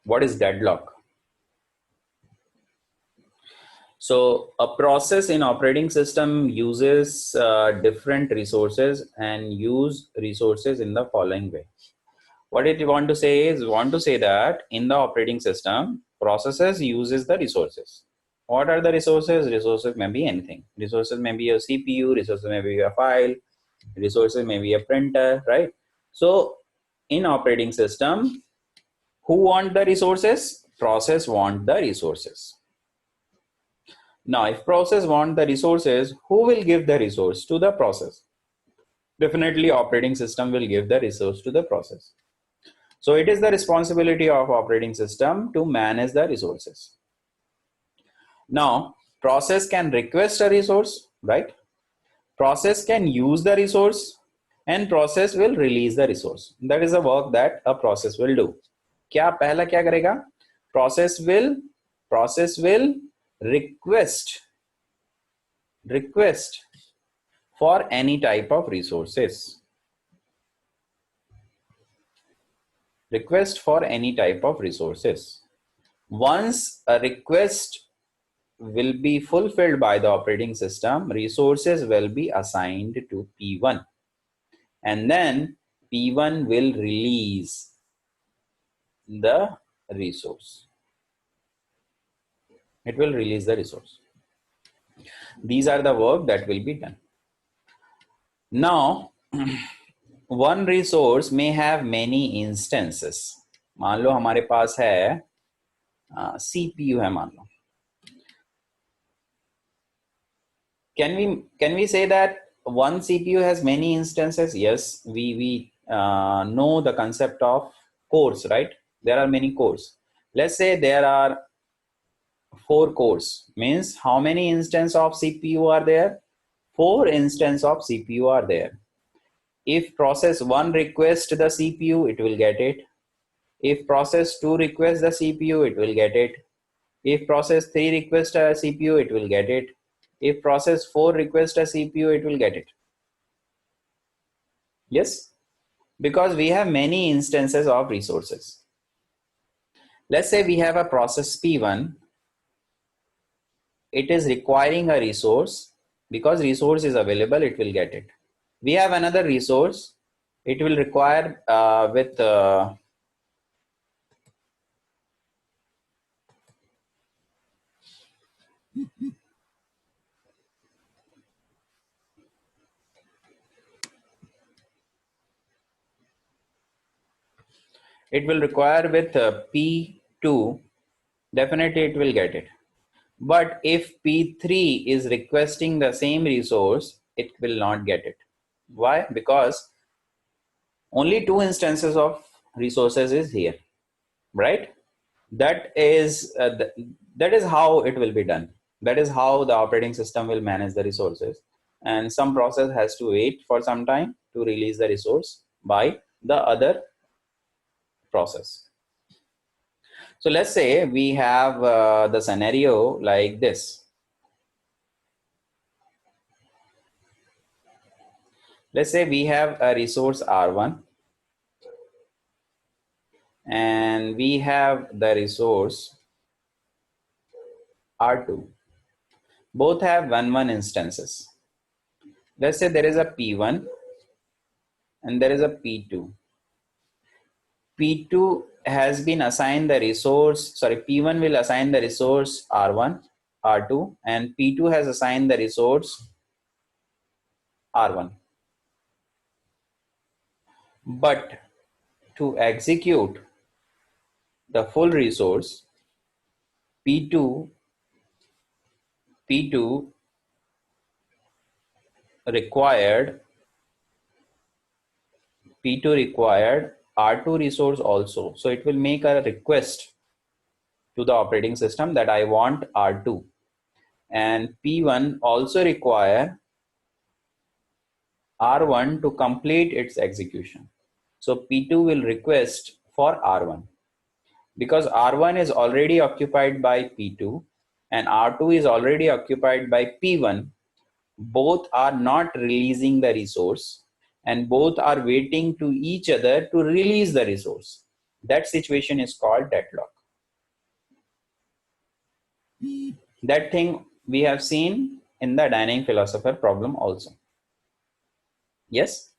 What is deadlock? So a process in operating system uses different resources and use resources in the following way. What it want to say is, want to say that in the operating system, processes uses the resources. What are the resources? Resources may be anything. Resources may be a CPU, resources may be a file, resources may be a printer, right? So in operating system, who want the resources? Process want the resources. Now, if process want the resources, who will give the resource to the process? Definitely operating system will give the resource to the process. So it is the responsibility of operating system to manage the resources. Now, process can request a resource, right? Process can use the resource and process will release the resource. That is the work that a process will do. क्या पहला क्या करेगा? Process will request for any type of resources. Request for any type of resources. Once a request will be fulfilled by the operating system, resources will be assigned to P1, and then P1 will release the resource. It will release the resource. These are the work that will be done. Now, one resource may have many instances. मान लो हमारे पास है CPU है मान लो. Can we say that one CPU has many instances? Yes, we know the concept of cores, right? There are many cores. Let's say there are 4 cores. Means how many instances of CPU are there? 4 instances of CPU are there. If process 1 requests the CPU, it will get it. If process 2 requests the CPU, it will get it. If process 3 requests a CPU, it will get it. If process 4 requests a CPU, it will get it. Yes, because we have many instances of resources. Let's say we have a process P1. It is requiring a resource. Because resource is available, it will get it. We have another resource. It will require it will require with P2, definitely it will get it. But if P3 is requesting the same resource, it will not get it. Why? Because only 2 instances of resources is here, right? That is how it will be done. That is how the operating system will manage the resources. And some process has to wait for some time to release the resource by the other process. So let's say we have the scenario like this. Let's say we have a resource R1 and we have the resource R2. Both have 1 instances. Let's say there is a P1 and there is a P2. P2 has been assigned the resource, P1 will assign the resource R1, R2, and P2 has assigned the resource R1. But to execute the full resource, P2 required R2 resource also. So it will make a request to the operating system that I want R2. And P1 also require R1 to complete its execution. So P2 will request for R1. Because R1 is already occupied by P2 and R2 is already occupied by P1, both are not releasing the resource and both are waiting to each other to release the resource. That situation is called deadlock. That thing we have seen in the dynamic philosopher problem also. Yes.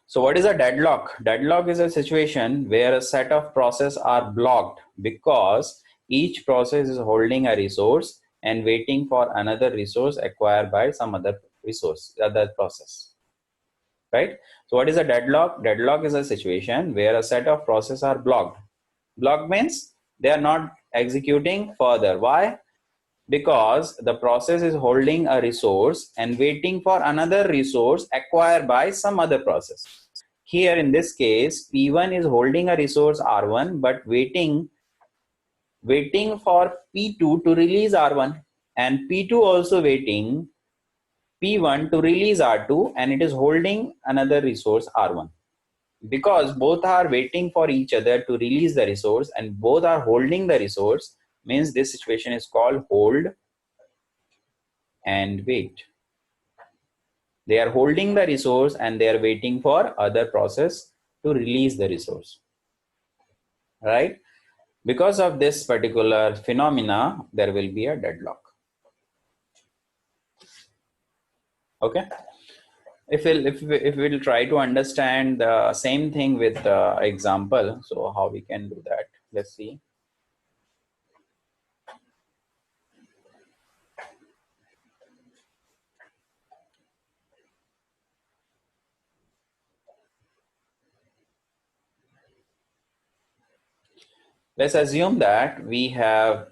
So what is a deadlock? Deadlock is a situation where a set of processes are blocked because each process is holding a resource and waiting for another resource acquired by some other process. Right? So what is a deadlock? Deadlock is a situation where a set of processes are blocked. Blocked means they are not executing further. Why? Because the process is holding a resource and waiting for another resource acquired by some other process. Here in this case, P1 is holding a resource R1 but waiting for P2 to release R1, and P2 also waiting P1 to release R2, and it is holding another resource R1. Because both are waiting for each other to release the resource and both are holding the resource, means this situation is called hold and wait. They are holding the resource and they are waiting for other process to release the resource, right? Because of this particular phenomena, there will be a deadlock. Okay. If we'll try to understand the same thing with example, so how we can do that? Let's see. Let's assume that we have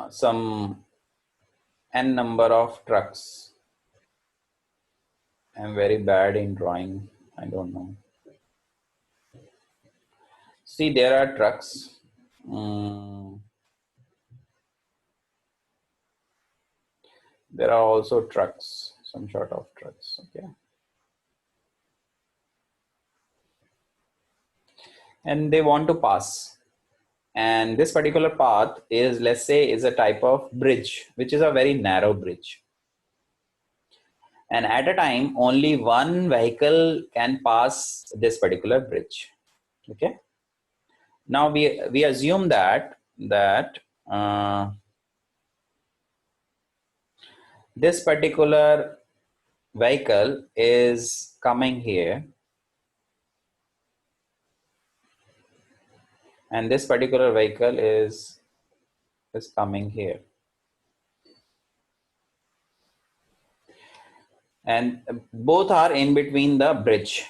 some n number of trucks. I'm very bad in drawing. I don't know. See, there are trucks. There are also trucks, some sort of trucks. Okay. And they want to pass. And this particular path is, let's say, is a type of bridge, which is a very narrow bridge. And at a time, only one vehicle can pass this particular bridge. Okay. Now we assume that this particular vehicle is coming here, and this particular vehicle is coming here, and both are in between the bridge,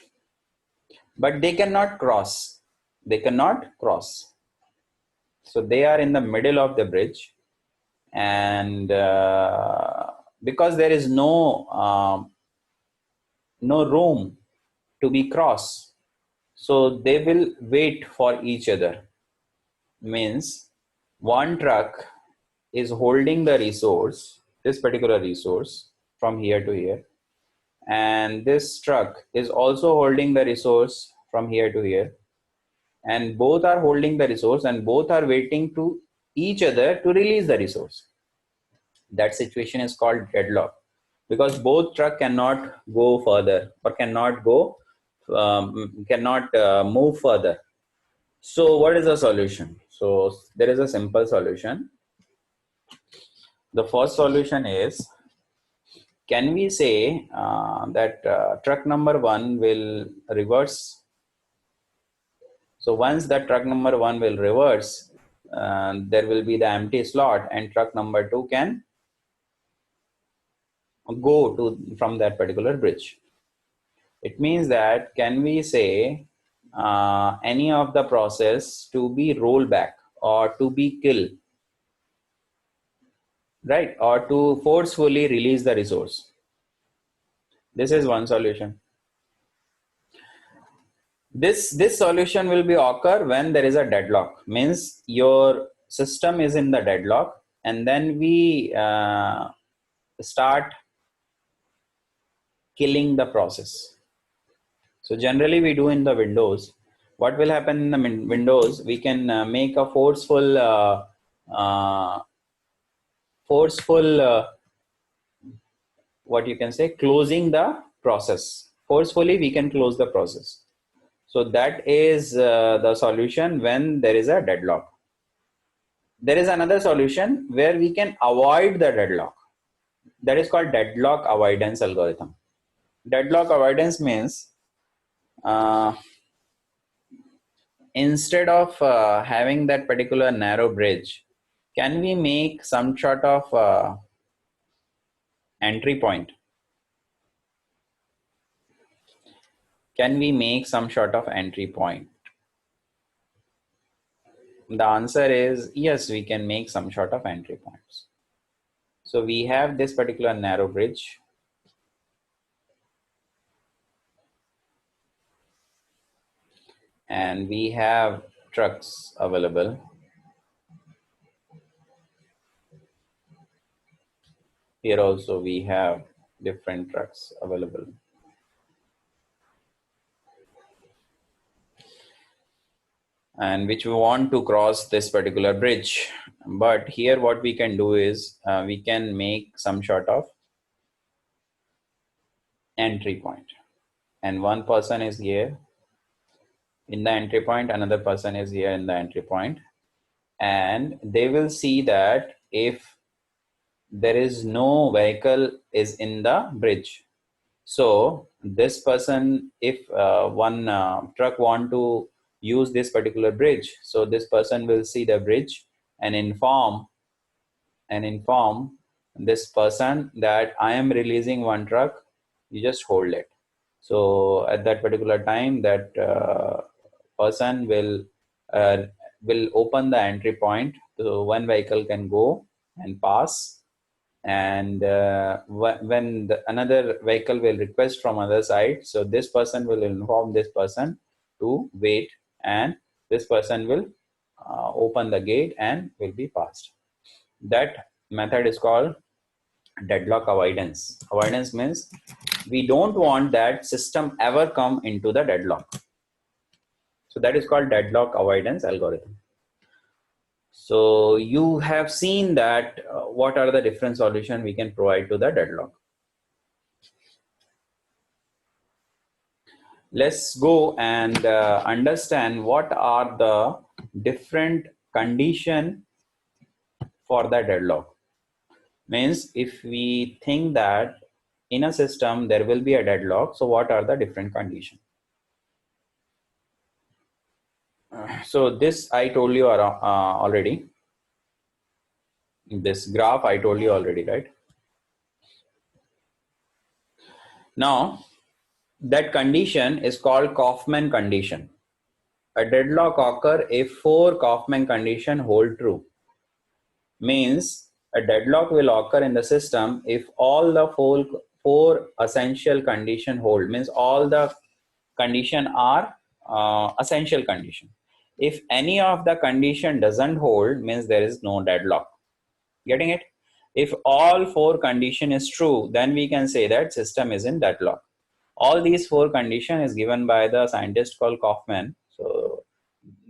but they cannot cross. So they are in the middle of the bridge, and because there is no room to be crossed, so they will wait for each other. Means one truck is holding the resource, this particular resource, from here to here, and this truck is also holding the resource from here to here, and both are holding the resource and both are waiting to each other to release the resource. That situation is called deadlock, because both truck cannot go further or cannot move further. So what is the solution? So there is a simple solution. The first solution is, can we say that truck number 1 will reverse? So once the truck number 1 will reverse, there will be the empty slot, and truck number 2 can go from that particular bridge. It means that, can we say any of the process to be rolled back or to be killed, right? Or to forcefully release the resource. This is one solution. This solution will be occur when there is a deadlock. Means your system is in the deadlock, and then we start killing the process. So generally we do in the Windows. What will happen in the Windows? We can make a forceful what you can say, closing the process. Forcefully we can close the process. So that is the solution when there is a deadlock. There is another solution where we can avoid the deadlock. That is called deadlock avoidance algorithm. Deadlock avoidance means uh, instead of having that particular narrow bridge, can we make some sort of entry point? Can we make some sort of entry point? The answer is yes, we can make some sort of entry points. So we have this particular narrow bridge. And we have trucks available. Here also we have different trucks available. And which we want to cross this particular bridge. But here what we can do is we can make some sort of entry point. And one person is here in the entry point, another person is here in the entry point. And they will see that if there is no vehicle is in the bridge. So this person, if one truck want to use this particular bridge, so this person will see the bridge and inform this person that I am releasing one truck, you just hold it. So at that particular time, that person uh, will open the entry point, so one vehicle can go and pass. And when another vehicle will request from other side, so this person will inform this person to wait, and this person will open the gate and will be passed. That method is called deadlock avoidance. Avoidance means we don't want that system ever come into the deadlock. So that is called deadlock avoidance algorithm. So you have seen that what are the different solutions we can provide to the deadlock. Let's go and understand what are the different conditions for the deadlock. Means if we think that in a system there will be a deadlock, so what are the different conditions? So this I told you already. This graph I told you already, right? Now that condition is called Coffman condition. A deadlock occur if 4 Coffman condition hold true. Means a deadlock will occur in the system if all the four essential condition hold. Means all the condition are essential condition. If any of the condition doesn't hold, means there is no deadlock. Getting it? If all 4 condition is true, then we can say that system is in deadlock. All these 4 condition is given by the scientist called Coffman. So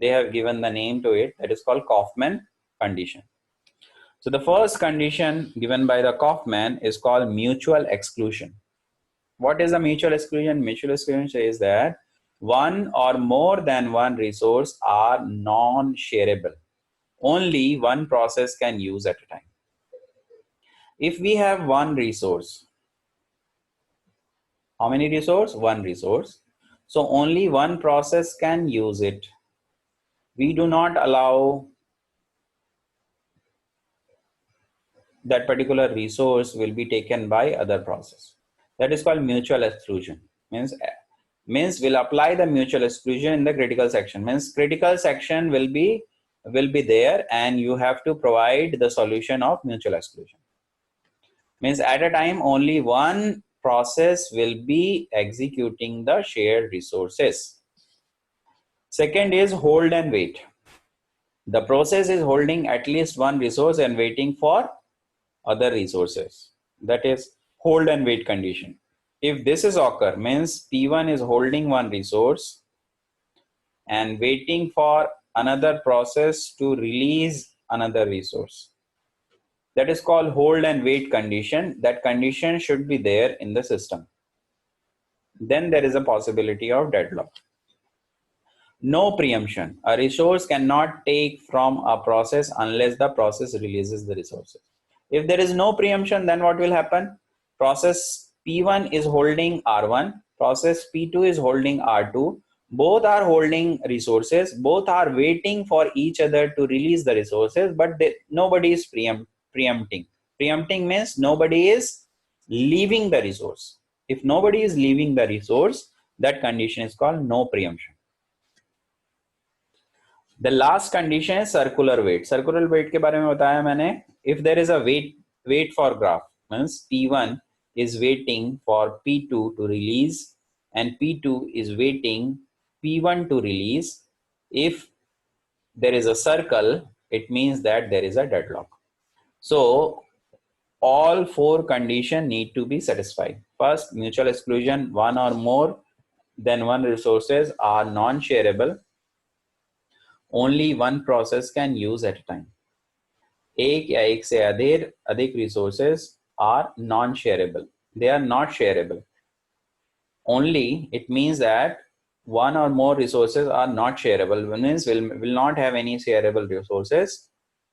they have given the name to it, that is called Coffman condition. So the first condition given by the Coffman is called mutual exclusion. What is a mutual exclusion? Mutual exclusion says that one or more than one resource are non-shareable. Only one process can use at a time. If we have one resource, how many resource? One resource. So only one process can use it. We do not allow that particular resource will be taken by other process. That is called mutual exclusion. Means we'll apply the mutual exclusion in the critical section. Means critical section will be there, and you have to provide the solution of mutual exclusion. Means at a time only one process will be executing the shared resources. Second is hold and wait. The process is holding at least one resource and waiting for other resources. That is hold and wait condition. If this is occur, means P1 is holding one resource and waiting for another process to release another resource. That is called hold and wait condition. That condition should be there in the system. Then there is a possibility of deadlock. No preemption. A resource cannot take from a process unless the process releases the resources. If there is no preemption, then what will happen? Process P1 is holding R1, process P2 is holding R2. Both are holding resources, both are waiting for each other to release the resources, but nobody is preempting. Preempting means nobody is leaving the resource. If nobody is leaving the resource, that condition is called no preemption. The last condition is circular wait. Circular wait के बारे में बताया मैंने. If there is a wait for graph, means P1 is waiting for P2 to release and P2 is waiting P1 to release. If there is a circle, it means that there is a deadlock. So all four conditions need to be satisfied. First, mutual exclusion, one or more than one resources are non-shareable. Only one process can use at a time. एक या एक से अधिक resources are non-shareable. They are not shareable. Only it means that one or more resources are not shareable. Means will not have any shareable resources.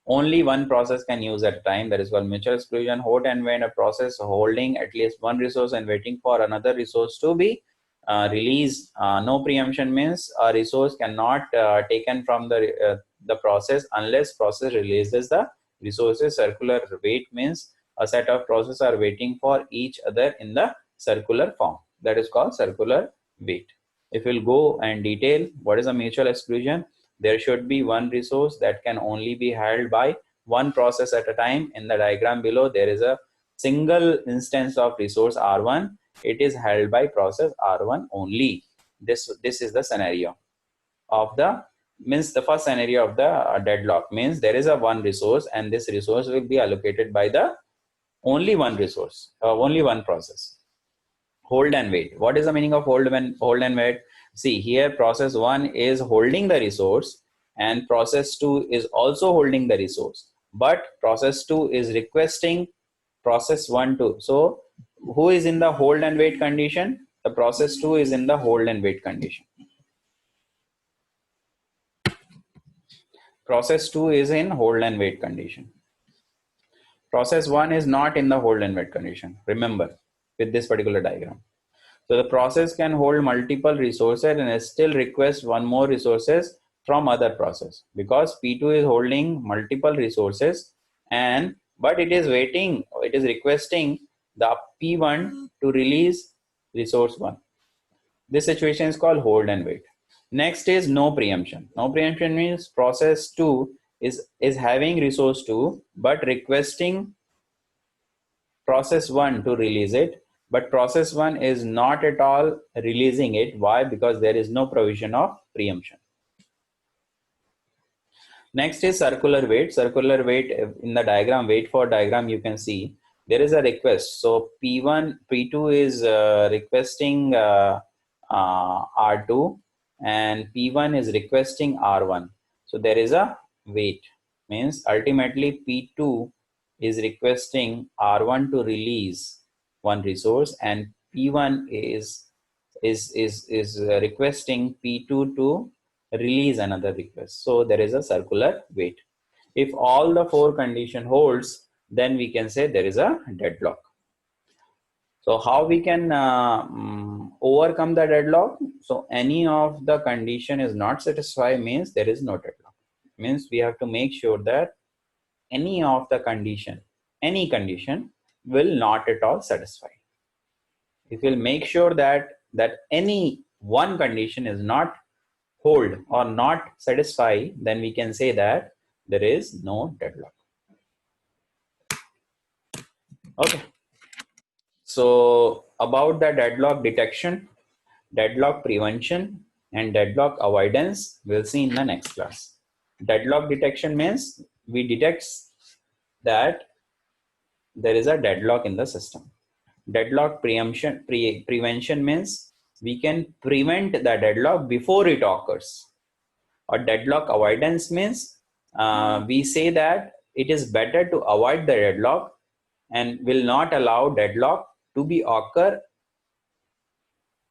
Only one process can use at a time. That is called mutual exclusion. Hold and when a process holding at least one resource and waiting for another resource to be released. No preemption means a resource cannot taken from the process unless process releases the resources. Circular wait means a set of processes are waiting for each other in the circular form. That is called circular wait. If we'll go and detail what is a mutual exclusion, there should be one resource that can only be held by one process at a time. In the diagram below, there is a single instance of resource R1. It is held by process R1 only. This is the scenario of the first scenario of the deadlock means there is a one resource and this resource will be allocated by the only one resource, only one process. Hold and wait. What is the meaning of hold and wait? See here, process 1 is holding the resource and process 2 is also holding the resource, but process 2 is requesting process 1 to. So who is in the hold and wait condition? The process 2 is in the hold and wait condition. Process 2 is in hold and wait condition. Process 1 is not in the hold and wait condition. Remember with this particular diagram. So the process can hold multiple resources and still request one more resources from other process because P2 is holding multiple resources but it is waiting, it is requesting the P1 to release resource 1. This situation is called hold and wait. Next is no preemption. No preemption means process 2 is having resource 2 but requesting process 1 to release it, but process 1 is not at all releasing it. Why? Because there is no provision of preemption. Next is circular wait. Circular wait in the diagram, wait for diagram, you can see there is a request. So P2 is requesting R2 and P1 is requesting R1. So there is a wait, means ultimately P2 is requesting R1 to release one resource and P1 is requesting P2 to release another request. So there is a circular wait. If all the four condition holds, then we can say there is a deadlock. So how we can overcome the deadlock? So any of the condition is not satisfied means there is no deadlock. Means we have to make sure that any of the condition, any condition will not at all satisfy. If we'll make sure that any one condition is not hold or not satisfy, then we can say that there is no deadlock. Okay. So about the deadlock detection, deadlock prevention, and deadlock avoidance, we'll see in the next class. Deadlock detection means we detect that there is a deadlock in the system. Deadlock prevention means we can prevent the deadlock before it occurs. Or deadlock avoidance means we say that it is better to avoid the deadlock and will not allow deadlock to be occur.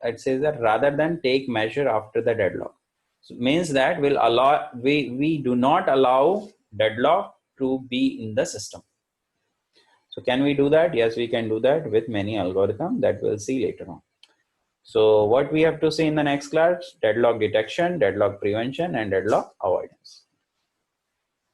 It says that rather than take measure after the deadlock. So means that we do not allow deadlock to be in the system. So can we do that? Yes, we can do that with many algorithms that we'll see later on. So what we have to see in the next class: deadlock detection, deadlock prevention, and deadlock avoidance.